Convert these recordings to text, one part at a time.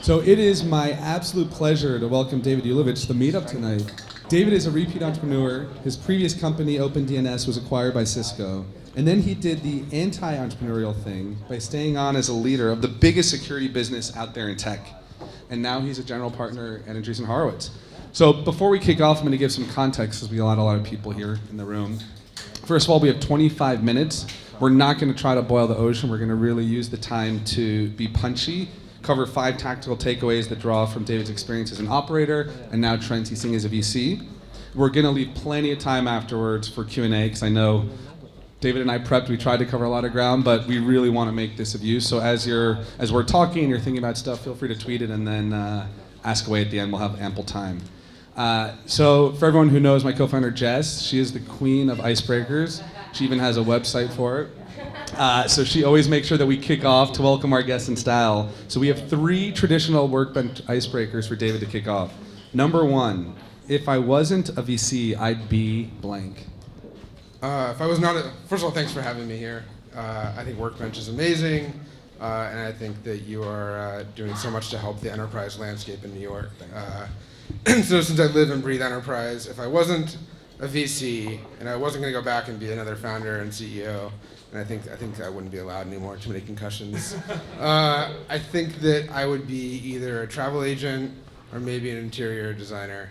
So it is my absolute pleasure to welcome David Ulevitch to the meetup tonight. David is a repeat entrepreneur. His previous company, OpenDNS, was acquired by Cisco. And then he did the anti-entrepreneurial thing by staying on as a leader of the biggest security business out there in tech. And now he's a general partner at Andreessen Horowitz. So before we kick off, I'm going to give some context because we got a lot of people here in the room. First of all, we have 25 minutes. We're not going to try to boil the ocean. We're going to really use the time to be punchy, cover 5 tactical takeaways that draw from David's experience as an operator and now trends he's seeing as a VC. We're going to leave plenty of time afterwards for Q&A because I know David and I prepped. We tried to cover a lot of ground, but we really want to make this of use. So as we're talking and you're thinking about stuff, feel free to tweet it and then ask away at the end. We'll have ample time. So for everyone who knows my co-founder Jess, she is the queen of Icebreakers. She even has a website for it. So she always makes sure that we kick off to welcome our guests in style. So we have 3 traditional workbench icebreakers for David to kick off. Number 1, if I wasn't a VC, I'd be blank. If I was not first of all, thanks for having me here. I think Workbench is amazing, and I think that you are doing so much to help the enterprise landscape in New York. So since I live and breathe enterprise, if I wasn't a VC and I wasn't going to go back and be another founder and CEO, and I think I wouldn't be allowed anymore, too many concussions. I think that I would be either a travel agent or maybe an interior designer.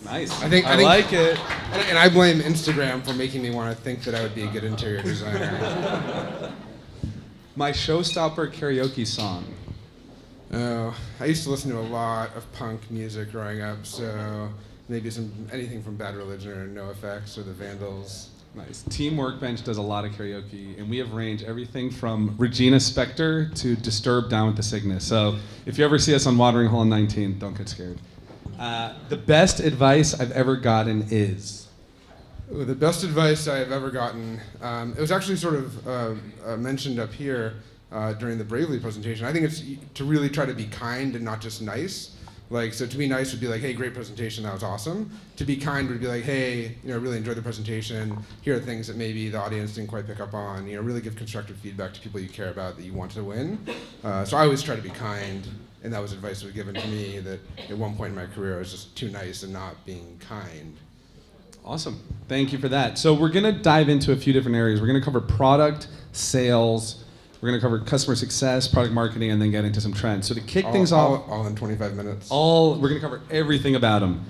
Nice. I think like it. And I blame Instagram for making me want to think that I would be a good interior designer. My showstopper karaoke song. Oh, I used to listen to a lot of punk music growing up, so maybe anything from Bad Religion or NoFX or the Vandals. Nice. Team Workbench does a lot of karaoke, and we have range everything from Regina Spektor to Disturbed Down with the Cygnus. So if you ever see us on Watering Hole in 19, don't get scared. The best advice I've ever gotten is? The best advice I've ever gotten, it was actually sort of mentioned up here during the Bravely presentation. I think it's to really try to be kind and not just nice. So to be nice would be like, hey, great presentation, that was awesome. To be kind would be like, hey, really enjoyed the presentation. Here are things that maybe the audience didn't quite pick up on. Really give constructive feedback to people you care about that you want to win. So I always try to be kind, and that was advice that was given to me that at one point in my career I was just too nice and not being kind. Awesome. Thank you for that. So we're going to dive into a few different areas. We're going to cover product, sales, we're going to cover customer success, product marketing, and then get into some trends. So to kick things off... All in 25 minutes. We're going to cover everything about them.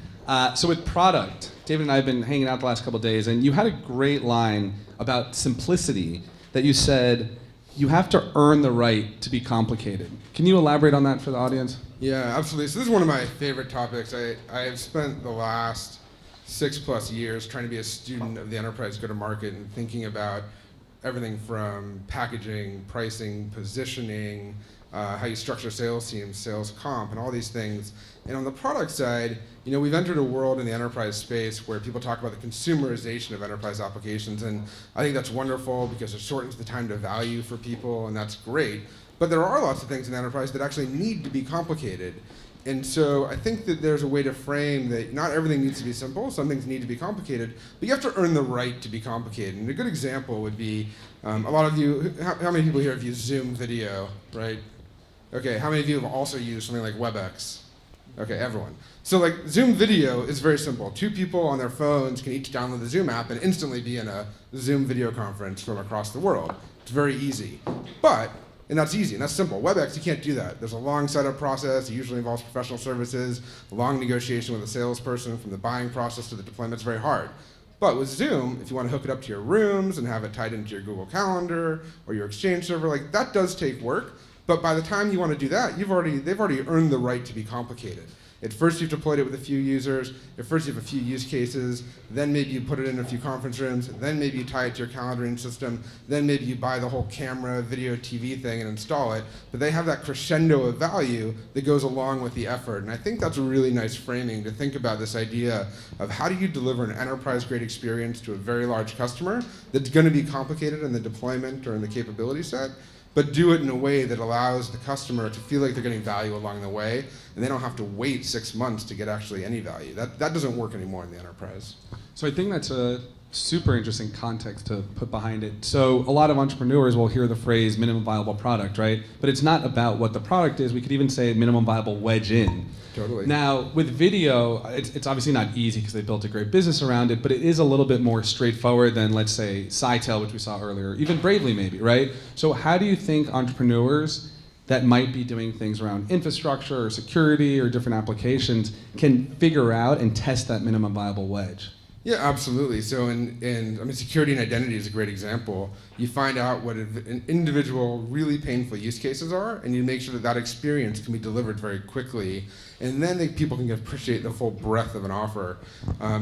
So with product, David and I have been hanging out the last couple of days, and you had a great line about simplicity that you said, you have to earn the right to be complicated. Can you elaborate on that for the audience? Yeah, absolutely. So this is one of my favorite topics. I have spent the last 6+ years trying to be a student of the enterprise go-to-market and thinking about everything from packaging, pricing, positioning, how you structure sales teams, sales comp, and all these things. And on the product side, we've entered a world in the enterprise space where people talk about the consumerization of enterprise applications, and I think that's wonderful because it shortens the time to value for people, and that's great. But there are lots of things in the enterprise that actually need to be complicated. And so I think that there's a way to frame that not everything needs to be simple, some things need to be complicated, but you have to earn the right to be complicated. And a good example would be, a lot of you, how many people here have used Zoom video, right? Okay, how many of you have also used something like WebEx? Okay, everyone. So Zoom video is very simple. 2 people on their phones can each download the Zoom app and instantly be in a Zoom video conference from across the world. It's very easy. And that's easy, and that's simple. WebEx, you can't do that. There's a long setup process. It usually involves professional services, a long negotiation with a salesperson from the buying process to the deployment. It's very hard. But with Zoom, if you want to hook it up to your rooms and have it tied into your Google Calendar or your Exchange server, that does take work. But by the time you want to do that, they've already earned the right to be complicated. At first, you've deployed it with a few users. At first, you have a few use cases. Then maybe you put it in a few conference rooms. Then maybe you tie it to your calendaring system. Then maybe you buy the whole camera, video, TV thing and install it. But they have that crescendo of value that goes along with the effort. And I think that's a really nice framing to think about this idea of how do you deliver an enterprise-grade experience to a very large customer that's going to be complicated in the deployment or in the capability set, but do it in a way that allows the customer to feel like they're getting value along the way, and they don't have to wait 6 months to get actually any value. That doesn't work anymore in the enterprise. So I think that's a super interesting context to put behind it. So a lot of entrepreneurs will hear the phrase minimum viable product, right? But it's not about what the product is. We could even say minimum viable wedge in. Totally. Now, with video, it's obviously not easy because they built a great business around it, but it is a little bit more straightforward than, let's say, Sitel, which we saw earlier, even Bravely maybe, right? So how do you think entrepreneurs that might be doing things around infrastructure or security or different applications can figure out and test that minimum viable wedge? Yeah, absolutely. So I mean, security and identity is a great example. You find out what an individual really painful use cases are, and you make sure that that experience can be delivered very quickly, and then people can appreciate the full breadth of an offer.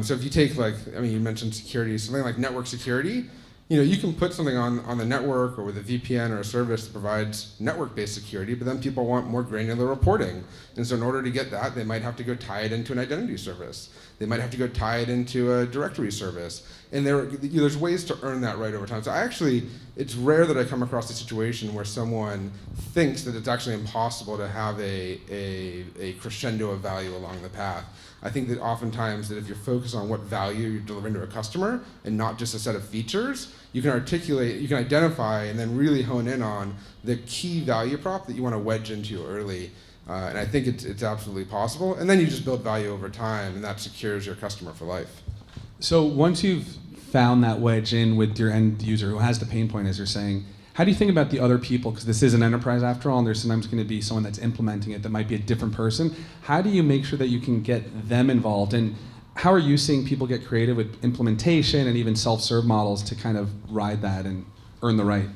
So if you take you mentioned security, something like network security, you can put something on the network or with a VPN or a service that provides network-based security, but then people want more granular reporting. And so in order to get that, they might have to go tie it into an identity service. They might have to go tie it into a directory service. And there's ways to earn that right over time. So it's rare that I come across a situation where someone thinks that it's actually impossible to have a crescendo of value along the path. I think that oftentimes that if you're focused on what value you're delivering to a customer and not just a set of features, you can articulate, you can identify, and then really hone in on the key value prop that you want to wedge into early. And I think it's absolutely possible. And then you just build value over time, and that secures your customer for life. So once you've found that wedge in with your end user who has the pain point, as you're saying, how do you think about the other people? Because this is an enterprise after all, and there's sometimes going to be someone that's implementing it that might be a different person. How do you make sure that you can get them involved? And how are you seeing people get creative with implementation and even self-serve models to kind of ride that and earn the right?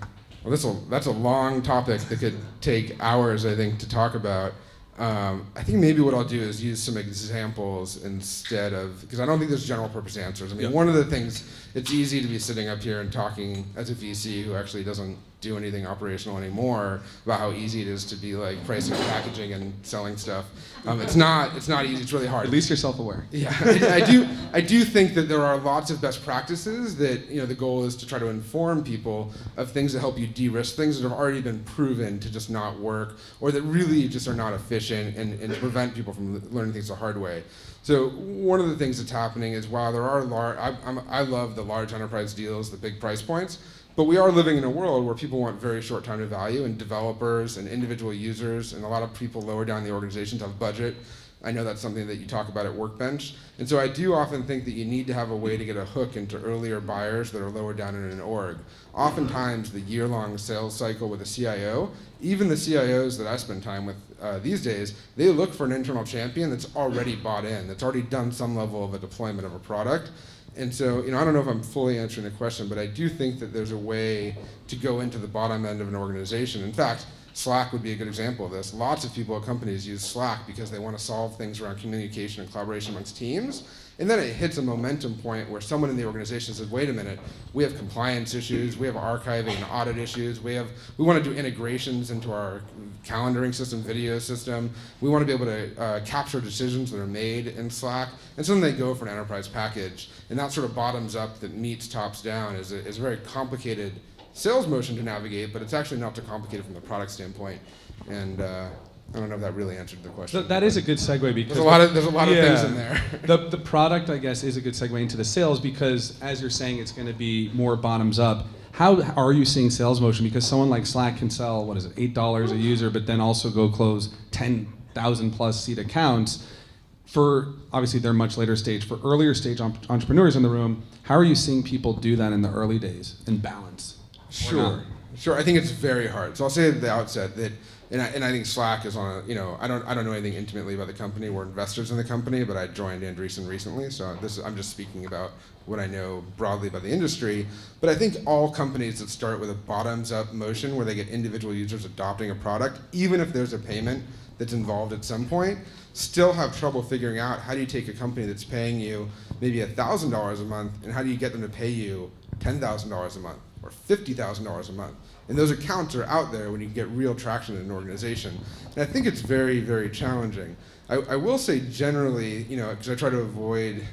Well, that's a long topic that could take hours, I think, to talk about. I think maybe what I'll do is use some examples instead of, because I don't think there's general purpose answers. I mean, one of the things, it's easy to be sitting up here and talking as a VC who actually doesn't do anything operational anymore about how easy it is to be like pricing and packaging and selling stuff. It's not easy, it's really hard. At least you're self-aware. Yeah, I do think that there are lots of best practices that, the goal is to try to inform people of things that help you de-risk things that have already been proven to just not work, or that really just are not efficient and to prevent people from learning things the hard way. So one of the things that's happening is while there are I love the large enterprise deals, the big price points, but we are living in a world where people want very short time to value, and developers and individual users and a lot of people lower down the organizations have budget. I know that's something that you talk about at Workbench. And so I do often think that you need to have a way to get a hook into earlier buyers that are lower down in an org. Oftentimes the year-long sales cycle with a CIO, even the CIOs that I spend time with these days, they look for an internal champion that's already bought in, that's already done some level of a deployment of a product. And so, I don't know if I'm fully answering the question, but I do think that there's a way to go into the bottom end of an organization. In fact, Slack would be a good example of this. Lots of people at companies use Slack because they want to solve things around communication and collaboration amongst teams. And then it hits a momentum point where someone in the organization says, wait a minute, we have compliance issues, we have archiving and audit issues, we want to do integrations into our calendaring system, video system, we want to be able to capture decisions that are made in Slack, and so then they go for an enterprise package. And that sort of bottoms up that meets tops down is a very complicated sales motion to navigate, but it's actually not too complicated from the product standpoint. And I don't know if that really answered the question. That is a good segue because there's a lot of things in there. The product, I guess, is a good segue into the sales because, as you're saying, it's going to be more bottoms up. How are you seeing sales motion? Because someone like Slack can sell, $8 a user, but then also go close 10,000 plus seat accounts. For obviously they're much later stage. For earlier stage entrepreneurs in the room, how are you seeing people do that in the early days in balance? Sure. I think it's very hard. So I'll say at the outset that, and I think Slack is on a, I don't know anything intimately about the company. We're investors in the company, but I joined Andreessen recently, so I'm just speaking about what I know broadly about the industry. But I think all companies that start with a bottoms-up motion where they get individual users adopting a product, even if there's a payment that's involved at some point, still have trouble figuring out how do you take a company that's paying you maybe $1,000 a month, and how do you get them to pay you $10,000 a month or $50,000 a month? And those accounts are out there when you get real traction in an organization. And I think it's very, very challenging. I will say generally, because I try to avoid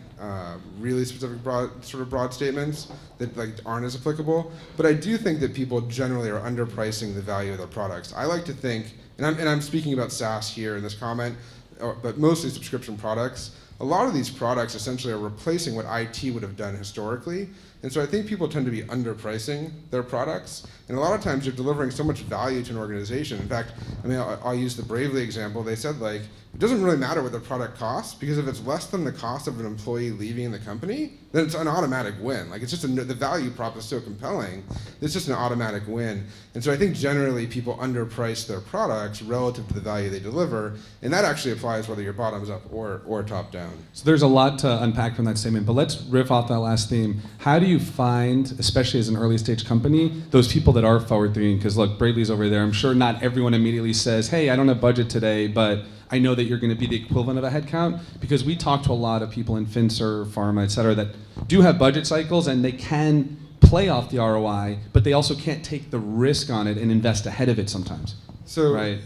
really specific broad statements that aren't as applicable, but I do think that people generally are underpricing the value of their products. I like to think, and I'm speaking about SaaS here in this comment, but mostly subscription products. a lot of these products essentially are replacing what IT would have done historically. And so I think people tend to be underpricing their products. And a lot of times you're delivering so much value to an organization. In fact, I mean, I'll use the Bravely example. They said, like, it doesn't really matter what the product costs, because if it's less than the cost of an employee leaving the company, then it's an automatic win. Like, it's just the value prop is so compelling, it's just an automatic win. And so I think generally people underprice their products relative to the value they deliver, and that actually applies whether you're bottoms up or top down. So there's a lot to unpack from that statement, but let's riff off that last theme. How do you find, especially as an early stage company, those people that are forward thinking? Because look, Bravely's over there. I'm sure not everyone immediately says, hey, I don't have budget today, but I know that you're going to be the equivalent of a headcount, because we talk to a lot of people in FinServ, pharma, et cetera, that do have budget cycles and they can play off the ROI, but they also can't take the risk on it and invest ahead of it sometimes. So, right?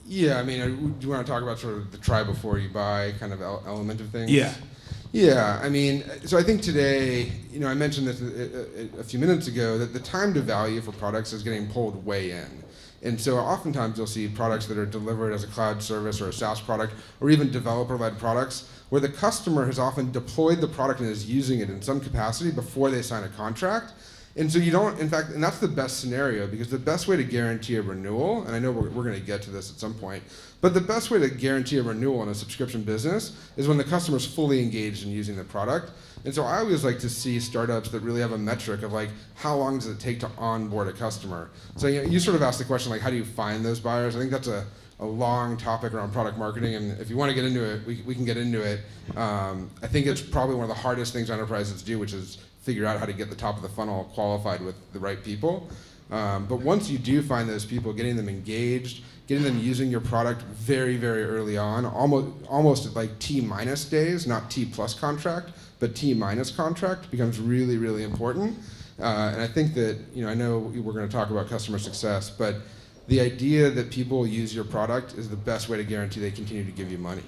Yeah, I mean, do you want to talk about sort of the try before you buy kind of element of things? Yeah. Yeah, I mean, so I think today, I mentioned this a few minutes ago, that the time to value for products is getting pulled way in. And so oftentimes you'll see products that are delivered as a cloud service or a SaaS product, or even developer-led products, where the customer has often deployed the product and is using it in some capacity before they sign a contract. And so you don't, in fact, and that's the best scenario, because the best way to guarantee a renewal, and I know we're going to get to this at some point, but the best way to guarantee a renewal in a subscription business is when the customer's fully engaged in using the product. And so I always like to see startups that really have a metric of, like, how long does it take to onboard a customer? So you sort of asked the question, like, how do you find those buyers? I think that's a long topic around product marketing, and if you want to get into it, we can get into it. I think it's probably one of the hardest things enterprises do, which is figure out how to get the top of the funnel qualified with the right people. But once you do find those people, getting them engaged, getting them using your product very, very early on, almost at like T-minus days, not T-plus contract, but T-minus contract becomes really, really important. And I think that, I know we're going to talk about customer success, but the idea that people use your product is the best way to guarantee they continue to give you money.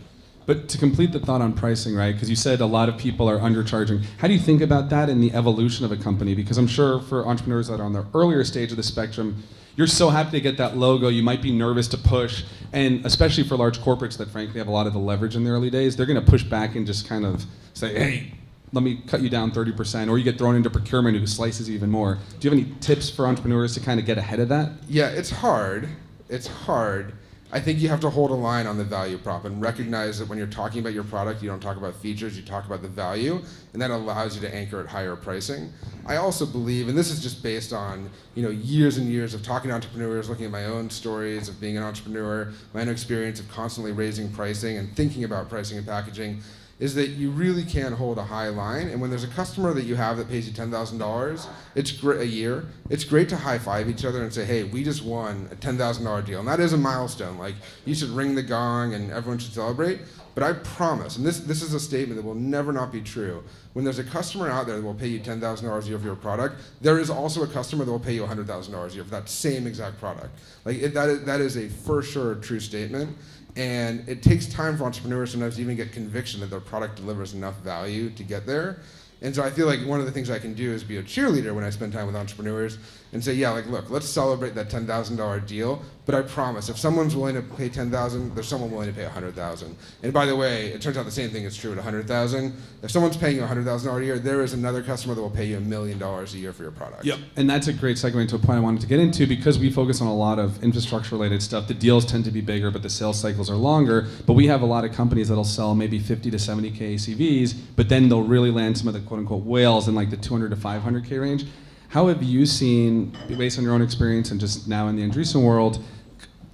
But to complete the thought on pricing, right? Because you said a lot of people are undercharging. How do you think about that in the evolution of a company? Because I'm sure for entrepreneurs that are on the earlier stage of the spectrum, you're so happy to get that logo, you might be nervous to push. And especially for large corporates that frankly have a lot of the leverage in the early days, they're going to push back and just kind of say, hey, let me cut you down 30%, or you get thrown into procurement who slices even more. Do you have any tips for entrepreneurs to kind of get ahead of that? Yeah, it's hard. It's hard. I think you have to hold a line on the value prop and recognize that when you're talking about your product, you don't talk about features, you talk about the value, and that allows you to anchor at higher pricing. I also believe, and this is just based on years and years of talking to entrepreneurs, looking at my own stories of being an entrepreneur, my own experience of constantly raising pricing and thinking about pricing and packaging, is that you really can hold a high line. And when there's a customer that you have that pays you $10,000 a year, it's great to high five each other and say, hey, we just won a $10,000 deal. And that is a milestone. Like, you should ring the gong and everyone should celebrate. But I promise, and this is a statement that will never not be true, when there's a customer out there that will pay you $10,000 a year for your product, there is also a customer that will pay you $100,000 a year for that same exact product. Like, that is a for sure true statement. And it takes time for entrepreneurs sometimes to even get conviction that their product delivers enough value to get there. And so I feel like one of the things I can do is be a cheerleader when I spend time with entrepreneurs and say, yeah, like, look, let's celebrate that $10,000 deal. But I promise, if someone's willing to pay $10,000, there's someone willing to pay $100,000. And by the way, it turns out the same thing is true at $100,000. If someone's paying you $100,000 a year, there is another customer that will pay you $1 million a year for your product. Yep. And that's a great segue into a point I wanted to get into, because we focus on a lot of infrastructure-related stuff. The deals tend to be bigger, but the sales cycles are longer. But we have a lot of companies that'll sell maybe 50 to 70K ACVs, but then they'll really land some of the quote-unquote whales in like the 200 to 500K range. How have you seen, based on your own experience and just now in the Andreessen world,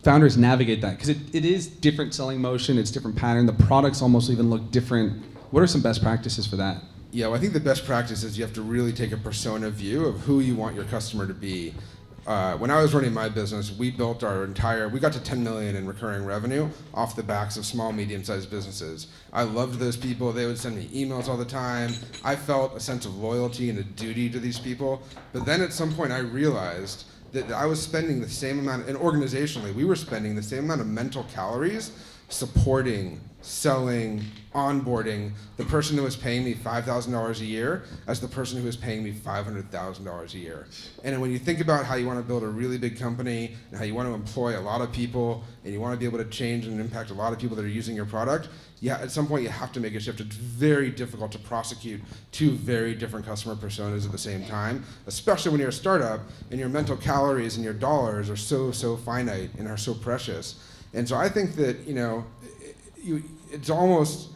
founders navigate that? Because it is different selling motion, it's different pattern, the products almost even look different. What are some best practices for that? Yeah, well, I think the best practice is you have to really take a persona view of who you want your customer to be. When I was running my business, we got to 10 million in recurring revenue off the backs of small, medium-sized businesses. I loved those people. They would send me emails all the time. I felt a sense of loyalty and a duty to these people. But then at some point I realized that I was spending the same amount, and organizationally, we were spending the same amount of mental calories supporting, selling, onboarding the person who was paying me $5,000 a year as the person who was paying me $500,000 a year. And when you think about how you want to build a really big company and how you want to employ a lot of people and you want to be able to change and impact a lot of people that are using your product, yeah, at some point you have to make a shift. It's very difficult to prosecute two very different customer personas at the same time, especially when you're a startup and your mental calories and your dollars are so finite and are so precious. And so I think that, it's almost,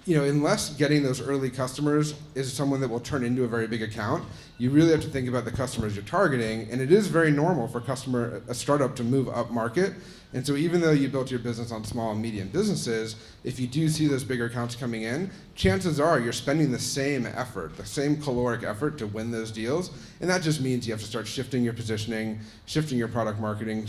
unless getting those early customers is someone that will turn into a very big account, you really have to think about the customers you're targeting. And it is very normal for a startup to move up market. And so even though you built your business on small and medium businesses, if you do see those bigger accounts coming in, chances are you're spending the same effort, the same caloric effort to win those deals. And that just means you have to start shifting your positioning, shifting your product marketing,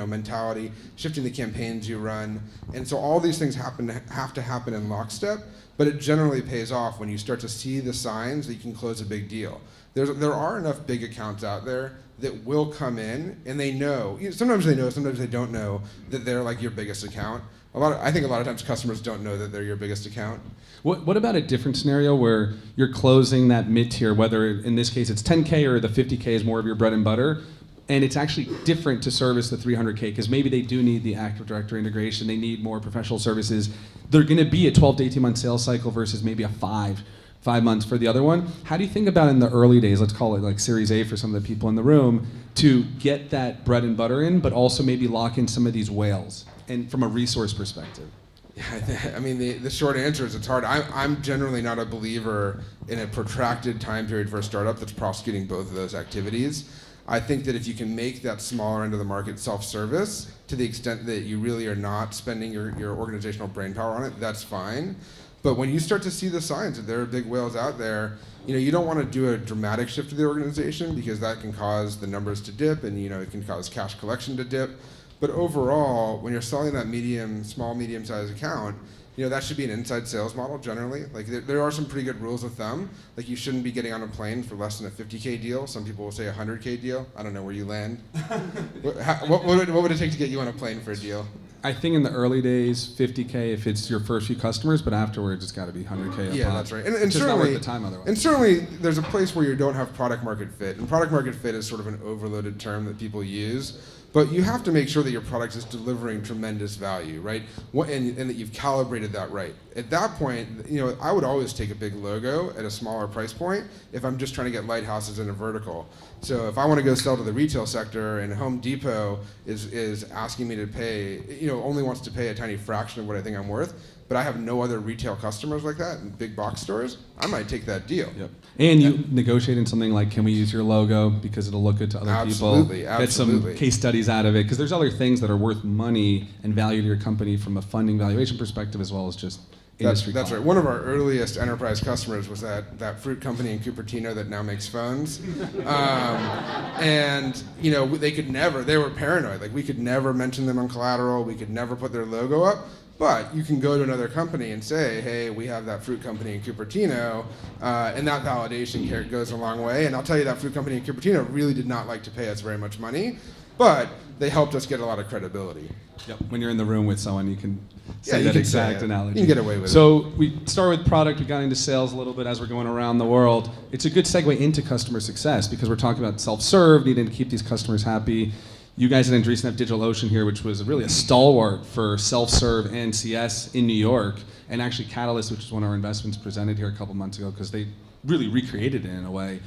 mentality, shifting the campaigns you run. And so all these things have to happen in lockstep, but it generally pays off when you start to see the signs that you can close a big deal. There are enough big accounts out there that will come in and they know, sometimes they know, sometimes they don't know that they're like your biggest account. I think a lot of times customers don't know that they're your biggest account. What about a different scenario where you're closing that mid-tier, whether in this case it's 10K or the 50K is more of your bread and butter, and it's actually different to service the 300K because maybe they do need the Active Directory integration, they need more professional services. They're going to be a 12 to 18 month sales cycle versus maybe a 5 months for the other one. How do you think about in the early days, let's call it like Series A for some of the people in the room, to get that bread and butter in, but also maybe lock in some of these whales, and from a resource perspective? I mean, the short answer is it's hard. I'm generally not a believer in a protracted time period for a startup that's prosecuting both of those activities. I think that if you can make that smaller end of the market self-service to the extent that you really are not spending your organizational brainpower on it, that's fine. But when you start to see the signs that there are big whales out there, you don't want to do a dramatic shift to the organization because that can cause the numbers to dip and it can cause cash collection to dip. But overall, when you're selling that small, medium-sized account, that should be an inside sales model generally. Like there are some pretty good rules of thumb. Like you shouldn't be getting on a plane for less than a 50K deal. Some people will say a 100K deal. I don't know where you land. What would it take to get you on a plane for a deal? I think in the early days, 50K if it's your first few customers, but afterwards it's got to be 100K. Yeah, that's right. And it's certainly, not worth the time otherwise. And certainly, there's a place where you don't have product market fit. And product market fit is sort of an overloaded term that people use. But you have to make sure that your product is delivering tremendous value, right? And that you've calibrated that right. At that point, I would always take a big logo at a smaller price point if I'm just trying to get lighthouses in a vertical. So if I want to go sell to the retail sector and Home Depot is asking me to pay, only wants to pay a tiny fraction of what I think I'm worth, but I have no other retail customers like that in big box stores, I might take that deal. Yep. And you negotiating something like, can we use your logo because it'll look good to other people? Absolutely. Get some case studies out of it, because there's other things that are worth money and value to your company from a funding valuation perspective as well as just industry. That's right. One of our earliest enterprise customers was that fruit company in Cupertino that now makes phones. And they were paranoid. Like we could never mention them on collateral. We could never put their logo up. But you can go to another company and say, hey, we have that fruit company in Cupertino, and that validation goes a long way. And I'll tell you, that fruit company in Cupertino really did not like to pay us very much money, but they helped us get a lot of credibility. Yep. When you're in the room with someone, you can say that exact analogy. You can get away with it. So we started with product, we got into sales a little bit as we're going around the world. It's a good segue into customer success because we're talking about self-serve, needing to keep these customers happy. You guys at Andreessen have DigitalOcean here, which was really a stalwart for self-serve and CS in New York, and actually Catalyst, which is one of our investments, presented here a couple months ago because they really recreated it in a way.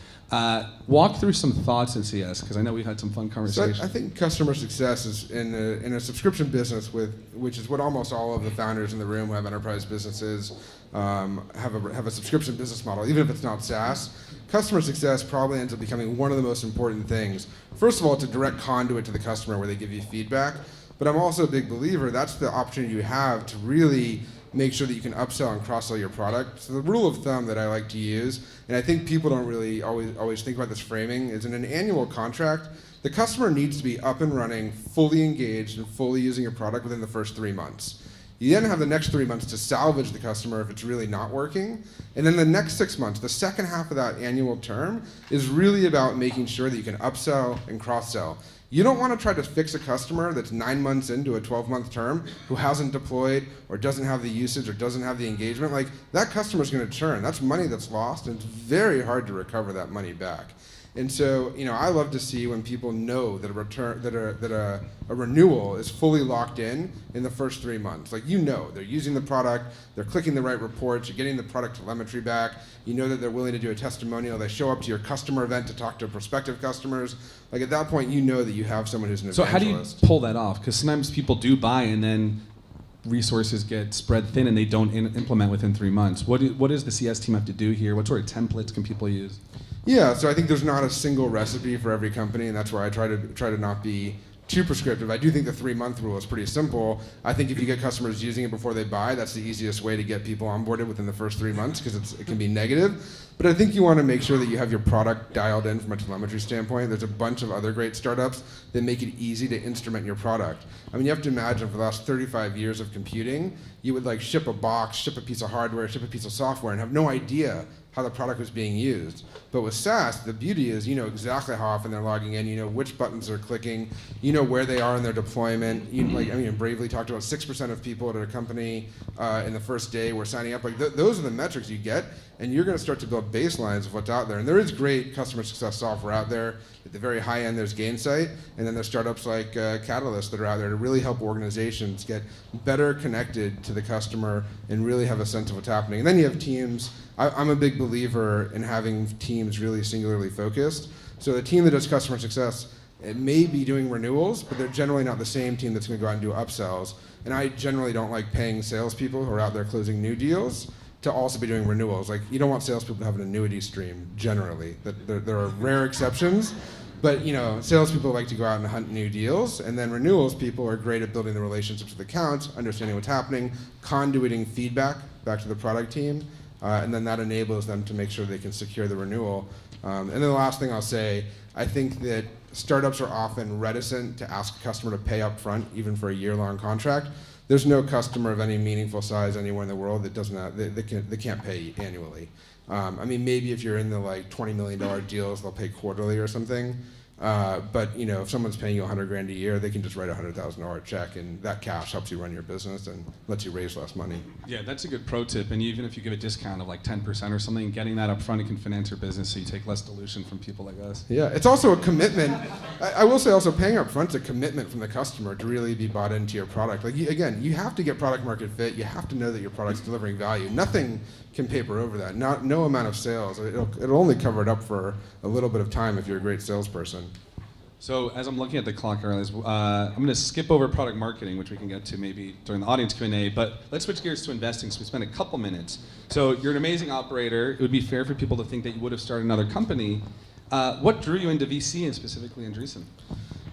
Walk through some thoughts in CS, because I know we've had some fun conversations. So I think customer success is in a subscription business, which is what almost all of the founders in the room who have enterprise businesses have a subscription business model, even if it's not SaaS. Customer success probably ends up becoming one of the most important things. First of all, it's a direct conduit to the customer where they give you feedback. But I'm also a big believer that's the opportunity you have to really make sure that you can upsell and cross-sell your product. So the rule of thumb that I like to use, and I think people don't really always think about this framing, is in an annual contract, the customer needs to be up and running, fully engaged, and fully using your product within the first 3 months. You then have the next 3 months to salvage the customer if it's really not working. And then the next 6 months, the second half of that annual term, is really about making sure that you can upsell and cross-sell. You don't want to try to fix a customer that's 9 months into a 12-month term who hasn't deployed or doesn't have the usage or doesn't have the engagement. Like, that customer's going to churn. That's money that's lost, and it's very hard to recover that money back. And so, I love to see when people know that a renewal is fully locked in the first 3 months. Like, they're using the product, they're clicking the right reports, you're getting the product telemetry back, you know that they're willing to do a testimonial, they show up to your customer event to talk to prospective customers. Like, at that point, you know that you have someone who's an So evangelist. how do you pull that off? Because sometimes people do buy and then resources get spread thin and they don't implement within 3 months. What does the CS team have to do here? What sort of templates can people use? Yeah, so I think there's not a single recipe for every company, and that's why I try to not be too prescriptive. I do think the 3-month rule is pretty simple. I think if you get customers using it before they buy, that's the easiest way to get people onboarded within the first 3 months, because it can be negative. But I think you want to make sure that you have your product dialed in from a telemetry standpoint. There's a bunch of other great startups that make it easy to instrument your product. I mean, you have to imagine for the last 35 years of computing, you would ship a box, ship a piece of hardware, ship a piece of software, and have no idea how the product was being used. But with SaaS, the beauty is you know exactly how often they're logging in, you know which buttons they're clicking, you know where they are in their deployment. Bravely talked about 6% of people at a company in the first day were signing up. Those are the metrics you get, and you're going to start to build baselines of what's out there. And there is great customer success software out there. At the very high end, there's Gainsight, and then there's startups like Catalyst that are out there to really help organizations get better connected to the customer and really have a sense of what's happening. And then you have teams. I'm a big believer in having teams really singularly focused. So the team that does customer success, it may be doing renewals, but they're generally not the same team that's going to go out and do upsells. And I generally don't like paying salespeople who are out there closing new deals to also be doing renewals. Like, you don't want salespeople to have an annuity stream generally. There are rare exceptions, but salespeople like to go out and hunt new deals, and then renewals people are great at building the relationships with accounts, understanding what's happening, conduiting feedback back to the product team, and then that enables them to make sure they can secure the renewal. And then the last thing I'll say, I think that startups are often reticent to ask a customer to pay up front, even for a year-long contract. There's no customer of any meaningful size anywhere in the world that doesn't have, they can't pay annually. Maybe if you're in the $20 million deals, they'll pay quarterly or something. But if someone's paying you $100,000 a year, they can just write a $100,000 check, and that cash helps you run your business and lets you raise less money. Yeah, that's a good pro tip. And even if you give a discount of 10% or something, getting that up front, it can finance your business, so you take less dilution from people like us. Yeah, it's also a commitment. I will say also paying up front is a commitment from the customer to really be bought into your product. You have to get product market fit. You have to know that your product's delivering value. Nothing can paper over that. No amount of sales. It'll only cover it up for a little bit of time if you're a great salesperson. So as I'm looking at the clock, I'm going to skip over product marketing, which we can get to maybe during the audience Q&A, but let's switch gears to investing, so we spend a couple minutes. So you're an amazing operator. It would be fair for people to think that you would have started another company. What drew you into VC and specifically Andreessen?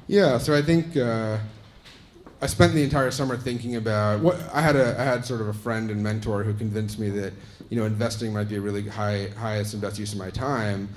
Yeah, so I think I spent the entire summer thinking about what I had sort of a friend and mentor who convinced me that investing might be a really highest and best use of my time.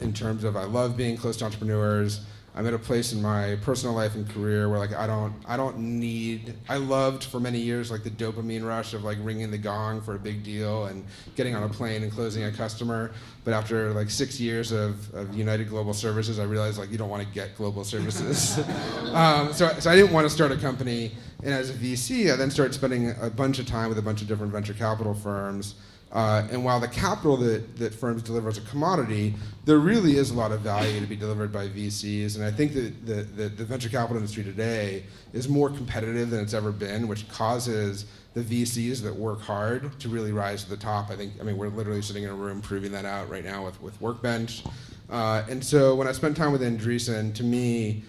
In terms of I love being close to entrepreneurs. I'm at a place in my personal life and career where I loved for many years the dopamine rush of ringing the gong for a big deal and getting on a plane and closing a customer. But after 6 years of United Global Services, I realized you don't want to get global services. So I didn't want to start a company. And as a VC, I then started spending a bunch of time with a bunch of different venture capital firms. And while the capital that firms deliver as a commodity, there really is a lot of value to be delivered by VCs. And I think that the venture capital industry today is more competitive than it's ever been, which causes the VCs that work hard to really rise to the top. We're literally sitting in a room proving that out right now with Workbench. And so when I spent time with Andreessen, to me,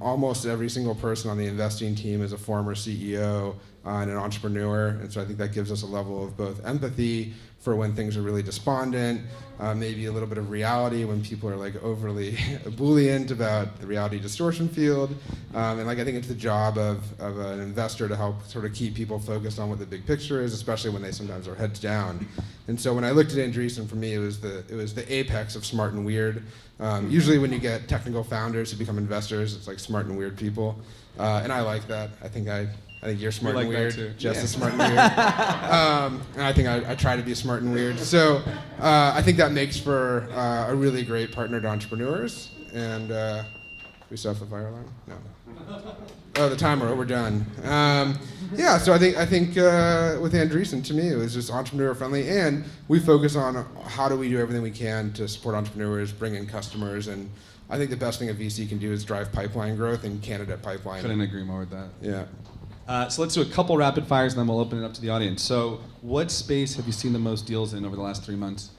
almost every single person on the investing team is a former CEO and an entrepreneur, and so I think that gives us a level of both empathy for when things are really despondent, maybe a little bit of reality when people are overly ebullient about the reality distortion field, and I think it's the job of an investor to help sort of keep people focused on what the big picture is, especially when they sometimes are heads down. And so when I looked at Andreessen, for me it was the apex of smart and weird. Usually when you get technical founders who become investors, it's smart and weird people, and I like that. I think you're smart and weird. Jess is smart and weird. And I think I try to be smart and weird. So I think that makes for a really great partner to entrepreneurs. And We still have the fire alarm? No. Oh, the timer. We're done. Yeah, so I think with Andreessen, to me, it was just entrepreneur friendly, and we focus on how do we do everything we can to support entrepreneurs, bring in customers, and I think the best thing a VC can do is drive pipeline growth and candidate pipeline. Couldn't agree more with that. Yeah. So let's do a couple rapid fires, and then we'll open it up to the audience. So what space have you seen the most deals in over the last 3 months?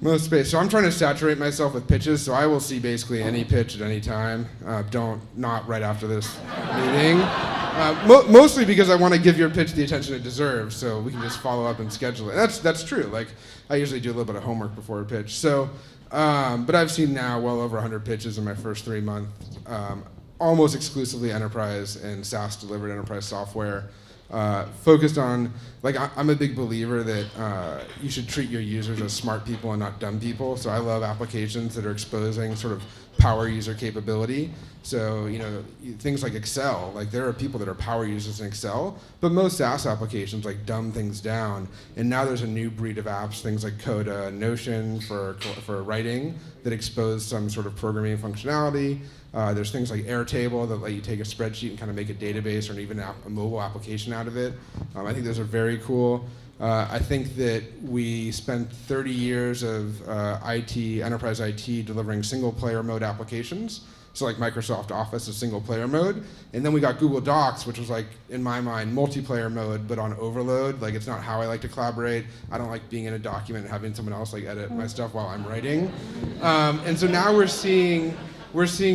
Most space. So I'm trying to saturate myself with pitches, so I will see basically any pitch at any time. Not right after this meeting. Mostly because I want to give your pitch the attention it deserves, so we can just follow up and schedule it. That's true. Like, I usually do a little bit of homework before a pitch. So, but I've seen now well over 100 pitches in my first 3 months, almost exclusively enterprise and SaaS delivered enterprise software. Focused on, like, I'm a big believer that you should treat your users as smart people and not dumb people. So I love applications that are exposing sort of power user capability. So, things like Excel, like there are people that are power users in Excel, but most SaaS applications like dumb things down. And now there's a new breed of apps, things like Coda, Notion for writing that expose some sort of programming functionality. There's things like Airtable that let you take a spreadsheet and kind of make a database or even a mobile application out of it. I think those are very cool. I think that we spent 30 years of enterprise IT delivering single-player mode applications. So like Microsoft Office is single-player mode. And then we got Google Docs, which was like, in my mind, multiplayer mode, but on overload. Like, it's not how I like to collaborate. I don't like being in a document and having someone else like edit my stuff while I'm writing. And so now we're seeing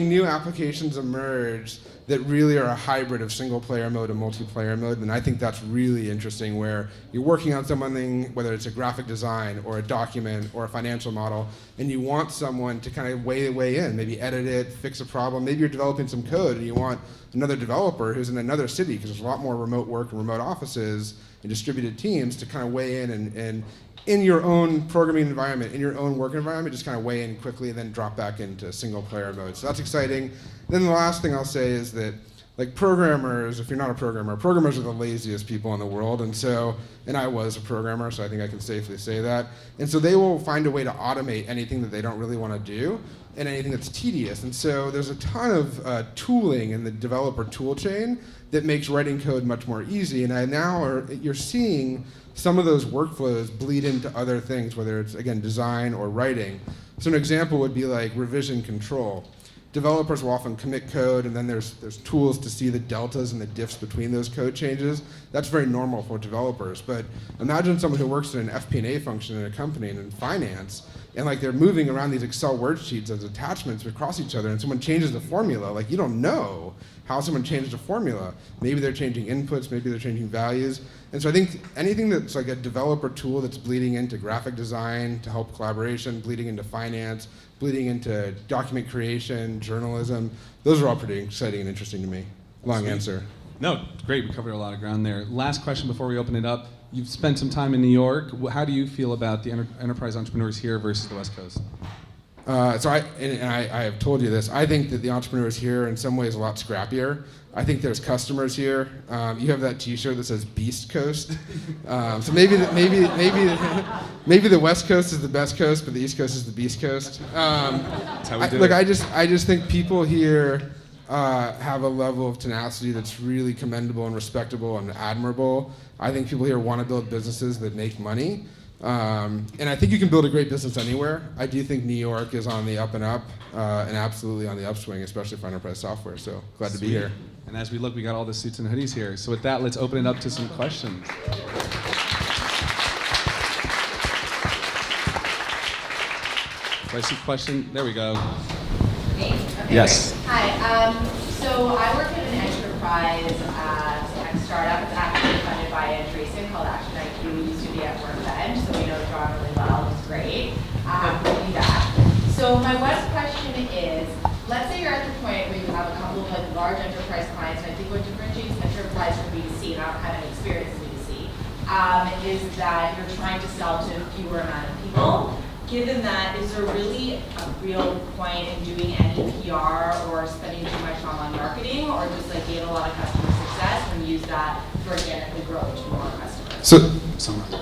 new applications emerge that really are a hybrid of single-player mode and multiplayer mode, and I think that's really interesting, where you're working on something, whether it's a graphic design or a document or a financial model, and you want someone to kind of weigh in, maybe edit it, fix a problem. Maybe you're developing some code and you want another developer who's in another city, because there's a lot more remote work and remote offices and distributed teams, to kind of weigh in and in your own programming environment, in your own work environment, just kind of weigh in quickly and then drop back into single player mode. So that's exciting. Then the last thing I'll say is that, like, programmers, if you're not a programmer, programmers are the laziest people in the world. And I was a programmer, so I think I can safely say that. And so they will find a way to automate anything that they don't really want to do and anything that's tedious. And so there's a ton of tooling in the developer tool chain that makes writing code much more easy. And you're seeing some of those workflows bleed into other things, whether it's, again, design or writing. So an example would be like revision control. Developers will often commit code, and then there's tools to see the deltas and the diffs between those code changes. That's very normal for developers. But imagine someone who works in an FP&A function in a company and in finance, and like they're moving around these Excel worksheets as attachments across each other, and someone changes the formula. Like, you don't know how someone changed a formula. Maybe they're changing inputs, maybe they're changing values. And so I think anything that's like a developer tool that's bleeding into graphic design to help collaboration, bleeding into finance, bleeding into document creation, journalism, those are all pretty exciting and interesting to me. Long answer. No, great. We covered a lot of ground there. Last question before we open it up. You've spent some time in New York. How do you feel about the enterprise entrepreneurs here versus the West Coast? So I have told you this. I think that the entrepreneurs here are in some ways a lot scrappier. I think there's customers here. You have that T-shirt that says Beast Coast. So maybe the West Coast is the best coast, but the East Coast is the Beast Coast. That's how we do it. Look, I just think people here have a level of tenacity that's really commendable and respectable and admirable. I think people here want to build businesses that make money. And I think you can build a great business anywhere. I do think New York is on the up and up, and absolutely on the upswing, especially for enterprise software. So glad to be here. And as we look, we got all the suits and hoodies here. So with that, let's open it up to some questions. Do I see a question? There we go. Me? Okay, Yes. great. Hi. So I work in an enterprise tech startup. It's actually funded by Andreessen called Action IQ. We used to be at Workbench, so we know John really well. It's great. We'll be back. So my one question is, let's say you're at the point where you have a couple of like large enterprise clients, and I think what differentiates enterprise from B2C, and I don't have any experience in B2C, is that you're trying to sell to a fewer amount of people. Given that, is there really a real point in doing any PR or spending too much online marketing, or just like gain a lot of customer success and use that to organically grow to more customers? So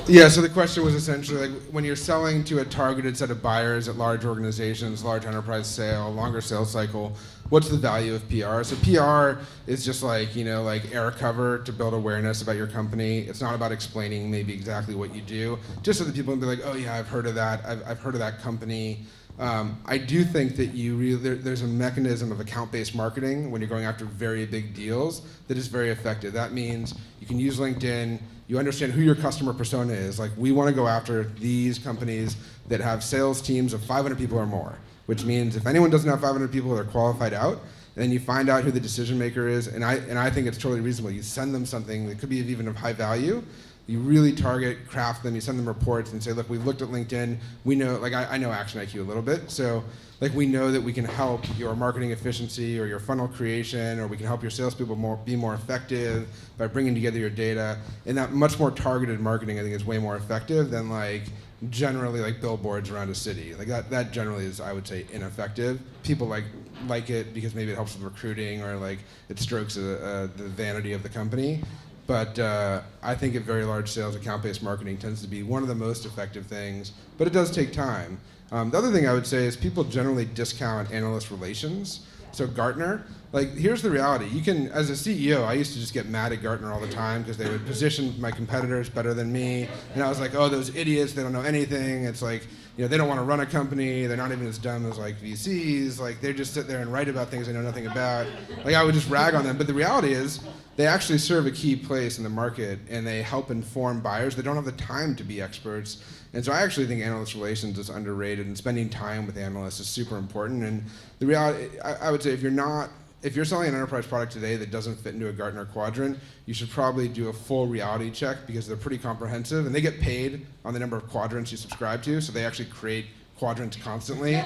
Yeah, so the question was essentially like when you're selling to a targeted set of buyers at large organizations, large enterprise sale, longer sales cycle, what's the value of PR? So PR is just like, like air cover to build awareness about your company. It's not about explaining maybe exactly what you do, just so that people can be like, oh yeah, I've heard of that. I've heard of that company. I do think that there's a mechanism of account-based marketing when you're going after very big deals that is very effective. That means you can use LinkedIn, you understand who your customer persona is. Like, we want to go after these companies that have sales teams of 500 people or more, which means if anyone doesn't have 500 people, they're qualified out. And then you find out who the decision maker is, and I think it's totally reasonable. You send them something that could be even of high value. You really target, craft them, you send them reports and say, look, we've looked at LinkedIn, we know, like I know Action IQ a little bit, so like we know that we can help your marketing efficiency or your funnel creation, or we can help your salespeople be more effective by bringing together your data. And that much more targeted marketing, I think, is way more effective than like generally like billboards around a city. Like that generally is, I would say, ineffective. People like it because maybe it helps with recruiting, or like it strokes the vanity of the company. But I think at very large sales, account-based marketing tends to be one of the most effective things, but it does take time. The other thing I would say is people generally discount analyst relations. So Gartner, like, here's the reality. You can, as a CEO, I used to just get mad at Gartner all the time because they would position my competitors better than me. And I was like, oh, those idiots, they don't know anything. It's like, they don't want to run a company. They're not even as dumb as like VCs. Like, they just sit there and write about things they know nothing about. Like, I would just rag on them. But the reality is, they actually serve a key place in the market, and they help inform buyers. They don't have the time to be experts. And so I actually think analyst relations is underrated, and spending time with analysts is super important. And the reality, I would say, if you're selling an enterprise product today that doesn't fit into a Gartner quadrant, you should probably do a full reality check, because they're pretty comprehensive, and they get paid on the number of quadrants you subscribe to, so they actually create quadrants constantly.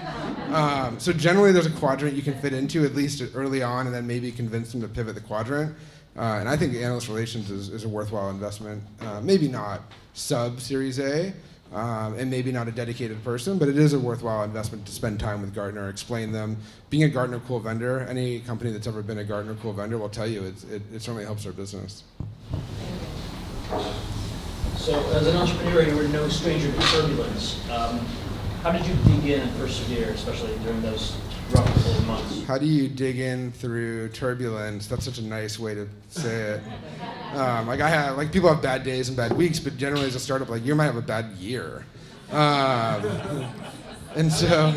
So generally there's a quadrant you can fit into, at least early on, and then maybe convince them to pivot the quadrant. And I think analyst relations is a worthwhile investment. Maybe not sub-Series A, and maybe not a dedicated person, but it is a worthwhile investment to spend time with Gartner, explain them. Being a Gartner Cool vendor, any company that's ever been a Gartner Cool vendor will tell you it certainly helps their business. So as an entrepreneur, you were no stranger to turbulence. How did you dig in and persevere, especially during those rough couple of months? How do you dig in through turbulence? That's such a nice way to say it. People have bad days and bad weeks, but generally as a startup, like, you might have a bad year. And so,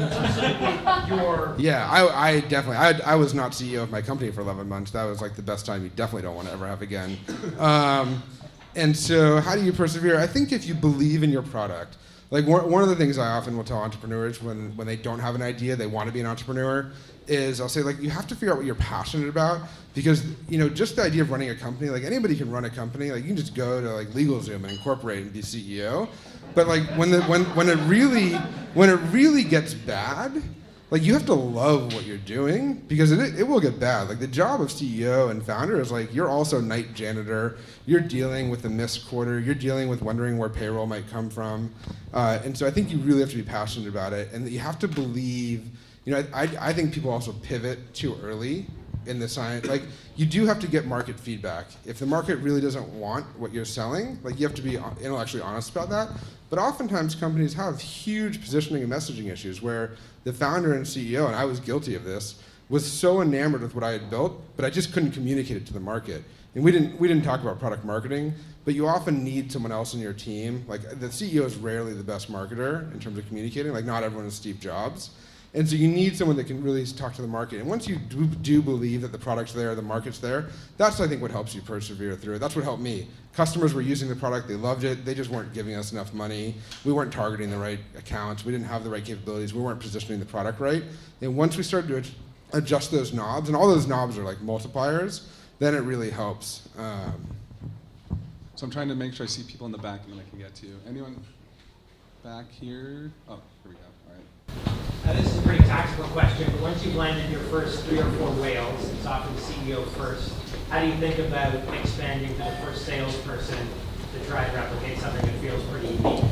yeah, I definitely, I was not CEO of my company for 11 months. That was like the best time you definitely don't want to ever have again. And so how do you persevere? I think if you believe in your product. Like, one of the things I often will tell entrepreneurs when they don't have an idea, they want to be an entrepreneur, is I'll say, like, you have to figure out what you're passionate about, because, just the idea of running a company, like, anybody can run a company. Like, you can just go to like LegalZoom and incorporate and be CEO. But like when it really gets bad, like, you have to love what you're doing, because it will get bad. Like, the job of CEO and founder is like, you're also night janitor, you're dealing with the missed quarter, you're dealing with wondering where payroll might come from. And so I think you really have to be passionate about it, and you have to believe, I think people also pivot too early in the science. Like, you do have to get market feedback. If the market really doesn't want what you're selling, like, you have to be intellectually honest about that. But oftentimes companies have huge positioning and messaging issues where the founder and CEO, and I was guilty of this, was so enamored with what I had built, but I just couldn't communicate it to the market. And we didn't talk about product marketing, but you often need someone else in your team. Like, the CEO is rarely the best marketer in terms of communicating. Like, not everyone is Steve Jobs. And so you need someone that can really talk to the market. And once you do believe that the product's there, the market's there, that's, I think, what helps you persevere through it. That's what helped me. Customers were using the product, they loved it, they just weren't giving us enough money. We weren't targeting the right accounts, we didn't have the right capabilities, we weren't positioning the product right. And once we started to adjust those knobs, and all those knobs are like multipliers, then it really helps. So I'm trying to make sure I see people in the back, and then I can get to you. Anyone back here? Oh, here we go. All right. This is a pretty tactical question, but once you've landed your first 3 or 4 whales, it's often the CEO first, how do you think about expanding to the first salesperson to try and replicate something that feels pretty unique?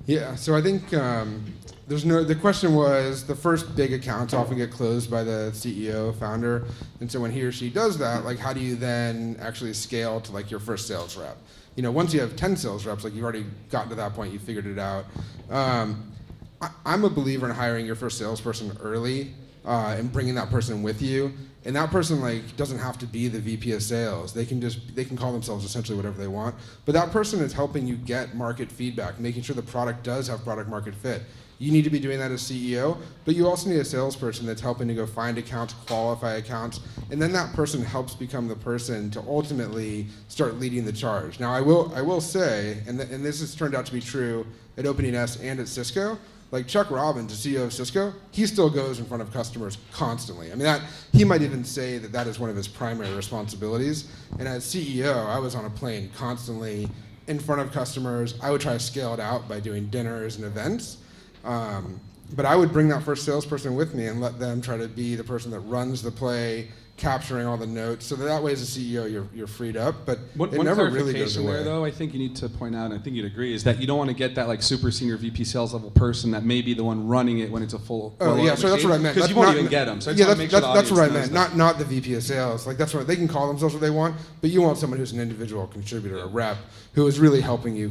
Yeah, so I think the question was, the first big accounts often get closed by the CEO, founder, and so when he or she does that, like, how do you then actually scale to like your first sales rep? once you have 10 sales reps, like you've already gotten to that point, you figured it out. I'm a believer in hiring your first salesperson early and bringing that person with you. And that person doesn't have to be the VP of sales. They can call themselves essentially whatever they want. But that person is helping you get market feedback, making sure the product does have product market fit. You need to be doing that as CEO, but you also need a salesperson that's helping to go find accounts, qualify accounts, and then that person helps become the person to ultimately start leading the charge. Now I will say, and this has turned out to be true at OpenDNS and at Cisco, like Chuck Robbins, the CEO of Cisco, he still goes in front of customers constantly. I mean, he might even say that is one of his primary responsibilities. And as CEO, I was on a plane constantly in front of customers. I would try to scale it out by doing dinners and events. But I would bring that first salesperson with me and let them try to be the person that runs the play, capturing all the notes, so that way as a CEO you're freed up, but One it never really goes clarification away. there, though, I think you need to point out, and I think you'd agree, is that you don't want to get that super senior VP sales level person that may be the one running it when it's a full. Oh yeah, so that's what I meant. Because you won't even get them. So I just want to make sure the that's what I audience meant. knows Not the VP of sales. That's what they can call themselves what they want, but you want someone who's an individual contributor, a rep, who is really helping you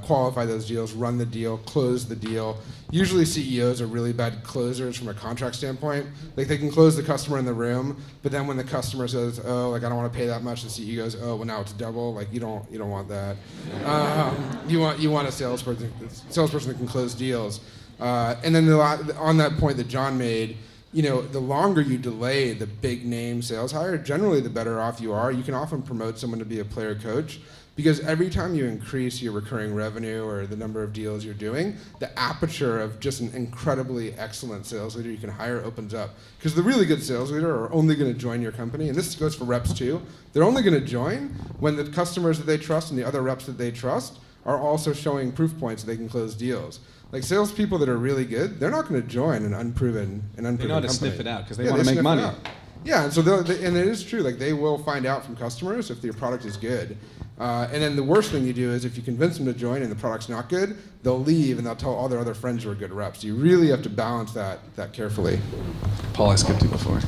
qualify those deals, run the deal, close the deal. Usually CEOs are really bad closers from a contract standpoint. They can close the customer in the room, but then when the customer says, "Oh, I don't want to pay that much," the CEO goes, "Oh, well now it's double." You don't want that. You want a salesperson that can close deals. And then on that point that John made, the longer you delay the big name sales hire, generally the better off you are. You can often promote someone to be a player coach, because every time you increase your recurring revenue or the number of deals you're doing, the aperture of just an incredibly excellent sales leader you can hire opens up. Because the really good sales leader are only going to join your company, and this goes for reps too. They're only going to join when the customers that they trust and the other reps that they trust are also showing proof points that they can close deals. Salespeople that are really good, they're not going to join an unproven company. They know how to sniff it out because they want to make money. Yeah, and so and it is true. They will find out from customers if your product is good. And then the worst thing you do is if you convince them to join and the product's not good, they'll leave and they'll tell all their other friends who are good reps. You really have to balance that carefully. Paul, I skipped you before.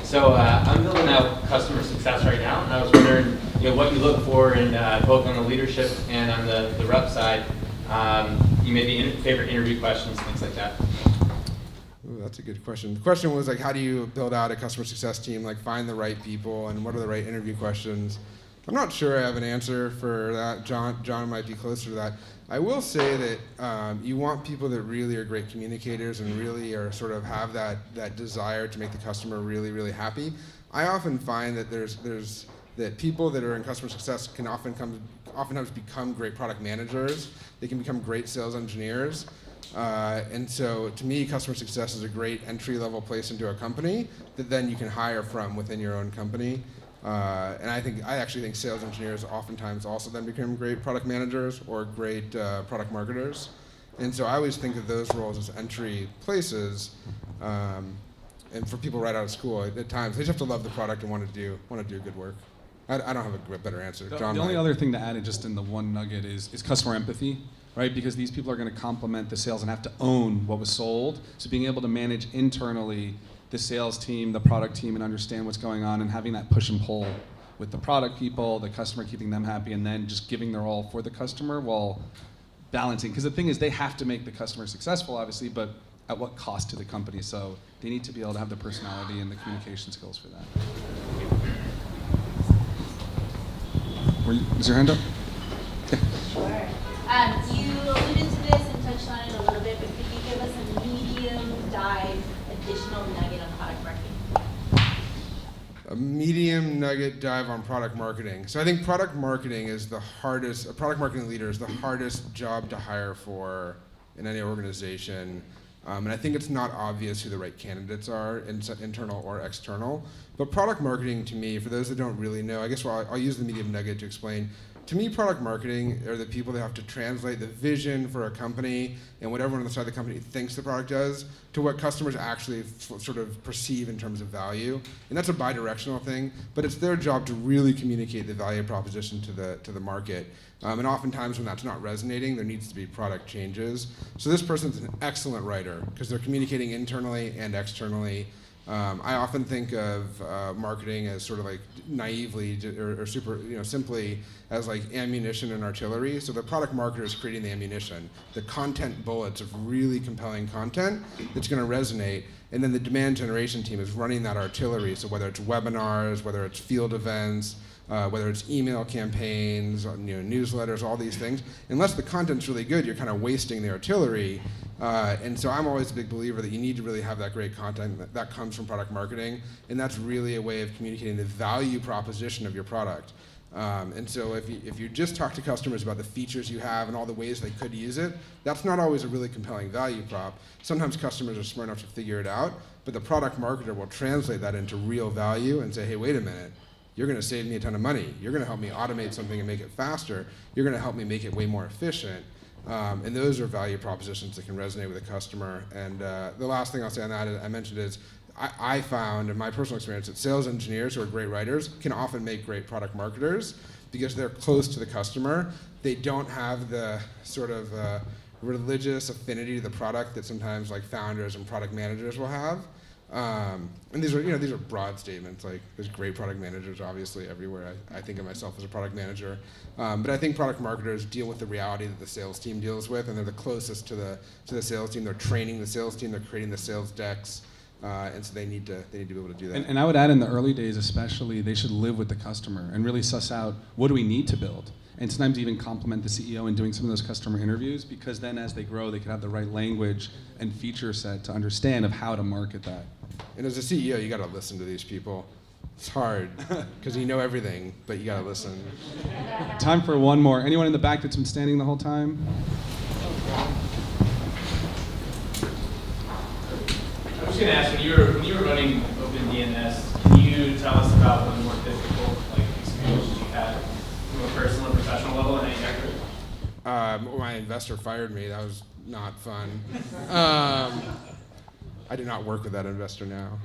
So I'm building out customer success right now, and I was wondering, what you look for in both on the leadership and on the rep side. Maybe favorite interview questions, things like that. Ooh, that's a good question. The question was how do you build out a customer success team? Find the right people, and what are the right interview questions? I'm not sure I have an answer for that. John might be closer to that. I will say that you want people that really are great communicators and really are have that desire to make the customer really, really happy. I often find that that people that are in customer success can oftentimes become great product managers. They can become great sales engineers. And so to me, customer success is a great entry-level place into a company that then you can hire from within your own company. And I actually think sales engineers oftentimes also then become great product managers or great product marketers. And so I always think of those roles as entry places. And for people right out of school, at times they just have to love the product and want to do good work. I don't have a better answer. John, the only other thing to add, just in the one nugget, is customer empathy, right? Because these people are going to complement the sales and have to own what was sold. So being able to manage internally the sales team, the product team, and understand what's going on, and having that push and pull with the product people, the customer, keeping them happy, and then just giving their all for the customer while balancing. Because the thing is, they have to make the customer successful, obviously, but at what cost to the company? So they need to be able to have the personality and the communication skills for that. Is your hand up? Yeah. Sure. You alluded to this and touched on it a little bit, but could you give us a medium dive additional nugget on product marketing? A medium nugget dive on product marketing. So I think product marketing is a product marketing leader is the hardest job to hire for in any organization. And I think it's not obvious who the right candidates are, internal or external. But product marketing, to me, for those that don't really know, I guess I'll use the medium nugget to explain. To me, product marketing are the people that have to translate the vision for a company and what everyone on the side of the company thinks the product does to what customers actually sort of perceive in terms of value. And that's a bi-directional thing, but it's their job to really communicate the value proposition to the market. And oftentimes when that's not resonating, there needs to be product changes. So this person's an excellent writer because they're communicating internally and externally. I often think of marketing as sort of like naively or super, simply as like ammunition and artillery. So the product marketer is creating the ammunition, the content bullets of really compelling content that's going to resonate. And then the demand generation team is running that artillery. So whether it's webinars, whether it's field events, whether it's email campaigns, newsletters, all these things. Unless the content's really good, you're kind of wasting the artillery. And so I'm always a big believer that you need to really have that great content that comes from product marketing, and that's really a way of communicating the value proposition of your product. And so if you just talk to customers about the features you have and all the ways they could use it, that's not always a really compelling value prop. Sometimes customers are smart enough to figure it out, but the product marketer will translate that into real value and say, hey, wait a minute. You're going to save me a ton of money. You're going to help me automate something and make it faster. You're going to help me make it way more efficient. And those are value propositions that can resonate with a customer. And the last thing I'll say on that I mentioned is I found in my personal experience that sales engineers who are great writers can often make great product marketers because they're close to the customer. They don't have the sort of religious affinity to the product that sometimes like founders and product managers will have. And these are broad statements. Like there's great product managers obviously everywhere. I think of myself as a product manager, but I think product marketers deal with the reality that the sales team deals with, and they're the closest to the sales team. They're training the sales team. They're creating the sales decks, and so they need to be able to do that. And I would add, in the early days especially, they should live with the customer and really suss out what do we need to build. And sometimes even compliment the CEO in doing some of those customer interviews, because then as they grow, they can have the right language and feature set to understand of how to market that. And as a CEO, you got to listen to these people. It's hard because you know everything, but you got to listen. Time for one more. Anyone in the back that's been standing the whole time? I was going to ask, when you were running OpenDNS, can you tell us about one more difficult experiences you had from a personal and professional level in any sector? My investor fired me. That was not fun. I do not work with that investor now.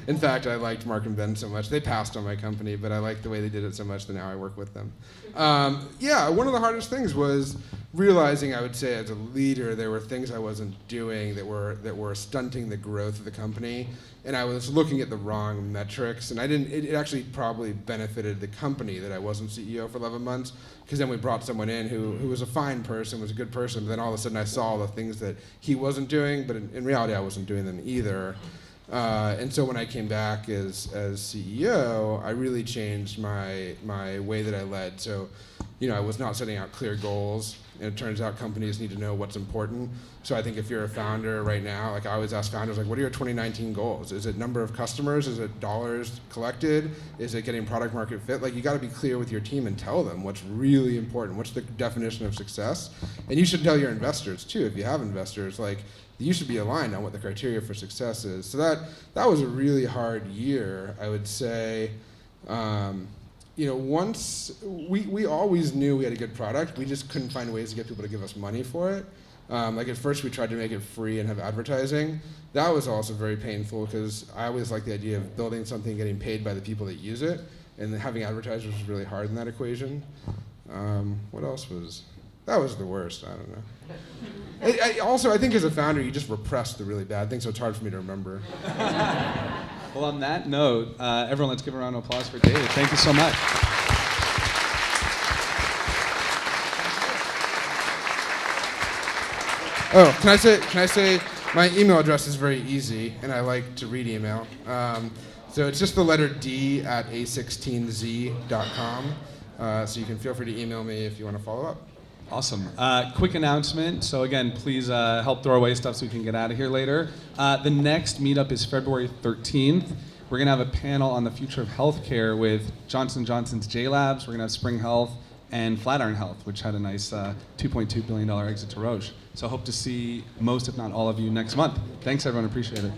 In fact, I liked Mark and Ben so much. They passed on my company, but I liked the way they did it so much that now I work with them. One of the hardest things was realizing, I would say, as a leader, there were things I wasn't doing that were stunting the growth of the company, and I was looking at the wrong metrics. And it actually probably benefited the company that I wasn't CEO for 11 months, because then we brought someone in who was a fine person, was a good person, but then all of a sudden I saw all the things that he wasn't doing, but in reality I wasn't doing them either. And so when I came back as CEO, I really changed my way that I led. So, I was not setting out clear goals, and it turns out companies need to know what's important. So I think if you're a founder right now, like I always ask founders, what are your 2019 goals? Is it number of customers? Is it dollars collected? Is it getting product market fit? You got to be clear with your team and tell them what's really important. What's the definition of success? And you should tell your investors too, if you have investors, you should be aligned on what the criteria for success is. So that was a really hard year, I would say. Once we always knew we had a good product, we just couldn't find ways to get people to give us money for it. At first we tried to make it free and have advertising. That was also very painful because I always liked the idea of building something, getting paid by the people that use it, and then having advertisers was really hard in that equation. What else was? That was the worst. I don't know. I think as a founder, you just repress the really bad things, so it's hard for me to remember. Well, on that note, everyone, let's give a round of applause for David. Thank you so much. Oh, can I say my email address is very easy, and I like to read email. So it's just the letter D at a16z.com. So you can feel free to email me if you want to follow up. Awesome. Quick announcement. So again, please help throw away stuff so we can get out of here later. The next meetup is February 13th. We're going to have a panel on the future of healthcare with Johnson & Johnson's J-Labs. We're going to have Spring Health and Flatiron Health, which had a nice $2.2 billion exit to Roche. So hope to see most, if not all of you, next month. Thanks, everyone. Appreciate it.